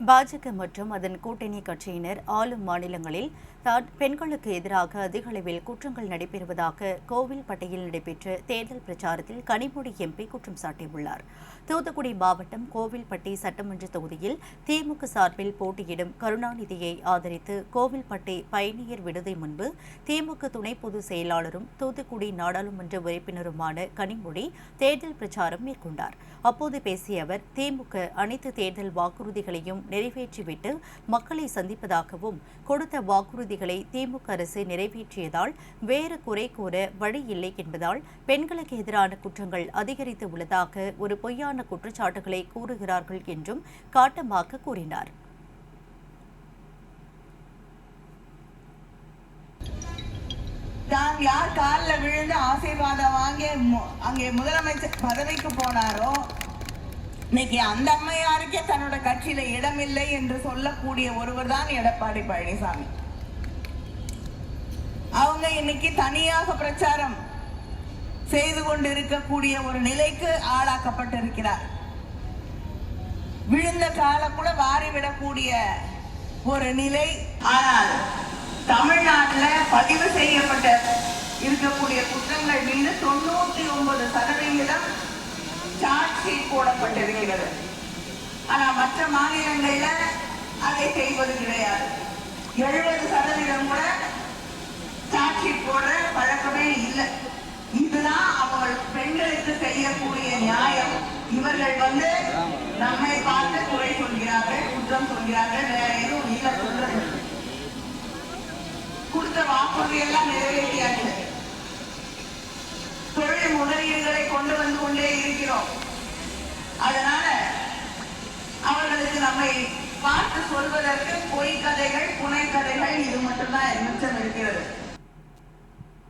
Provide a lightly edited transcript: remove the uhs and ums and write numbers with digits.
பாஜக மற்றும் அதன் கூட்டணி கட்சியினர் ஆளும் மாநிலங்களில் பெண்களுக்கு எதிராக அதிக அளவில் குற்றங்கள் நடைபெறுவதாக கோவில்பட்டியில் நடைபெற்ற தேர்தல் பிரச்சாரத்தில் கனிமொழி எம்பி குற்றம் சாட்டியுள்ளார். தூத்துக்குடி மாவட்டம் கோவில்பட்டி சட்டமன்ற தொகுதியில் திமுக சார்பில் போட்டியிடும் கருணாநிதியை ஆதரித்து கோவில்பட்டி பயணியர் விடுதி முன்பு திமுக துணை பொதுச் செயலாளரும் தூத்துக்குடி நாடாளுமன்ற உறுப்பினருமான கனிமொழி தேர்தல் பிரச்சாரம் மேற்கொண்டார். அப்போது பேசிய அவர், திமுக அனைத்து தேர்தல் வாக்குறுதிகளையும் நிறைவேற்றிவிட்டு மக்களை சந்திப்பதாகவும், கொடுத்த வாக்குறுதிகளை திமுக அரசு நிறைவேற்றியதால் வேறு குறை கூற வழி இல்லை என்பதால் பெண்களுக்கு எதிரான குற்றங்கள் அதிகரித்து உள்ளதாக ஒரு பொய்யான குற்றச்சாட்டுகளை கூறுகிறார்கள் என்றும் காட்டமாக கூறினார். தான் யார் காலில் விழுந்து ஆசீர்வாதம் வாங்கி அங்கே முதலமைச்சர் பதவிக்கு போனாரோ, இன்னைக்கு அந்த அம்மையாருக்கே தன்னோட கட்சியில இடமில்லை என்று சொல்லக்கூடிய ஒருவர் தான் எடப்பாடி பழனிசாமி. அவங்க இன்னைக்கு தனியாக பிரச்சாரம் செய்து கொண்டு இருக்கக்கூடிய ஒரு நிலைக்கு ஆளாக்கப்பட்டிருக்கிறார். விழுந்த கால கூட வாரிவிடக்கூடிய ஒரு நிலை. ஆனால் தமிழ்நாட்டில் பதிவு செய்யப்பட்ட இருக்கக்கூடிய குற்றங்கள் மீது 99% சார்ஜ் ஷீட் போடப்பட்டிருக்கிறது. ஆனா மற்ற மாநிலங்கள்ல அதை செய்வது கிடையாது. 70% கூட சார்ஜ் ஷீட் போடுற பழக்கமே இல்லை. இதுதான் அவர்கள் பெண்களுக்கு செய்யக்கூடிய நியாயம். இவர்கள் நம்மை பார்த்து குறை சொல்கிறார்கள், குற்றம் சொல்கிறார்கள், வேற எதுவும் இல்லை. சொல்றது கொடுத்த வாக்குறுதி எல்லாம் நிறைவேற்றியாச்சு. தொழில் முதலீடுகளை கொண்டு வந்து கொண்டே இருக்கிறோம். அதனால அவர்களுக்கு நம்மை பார்த்து சொல்வதற்கு பொய் கதைகள், புனை கதைகள் இது மட்டும்தான் மிச்சம்.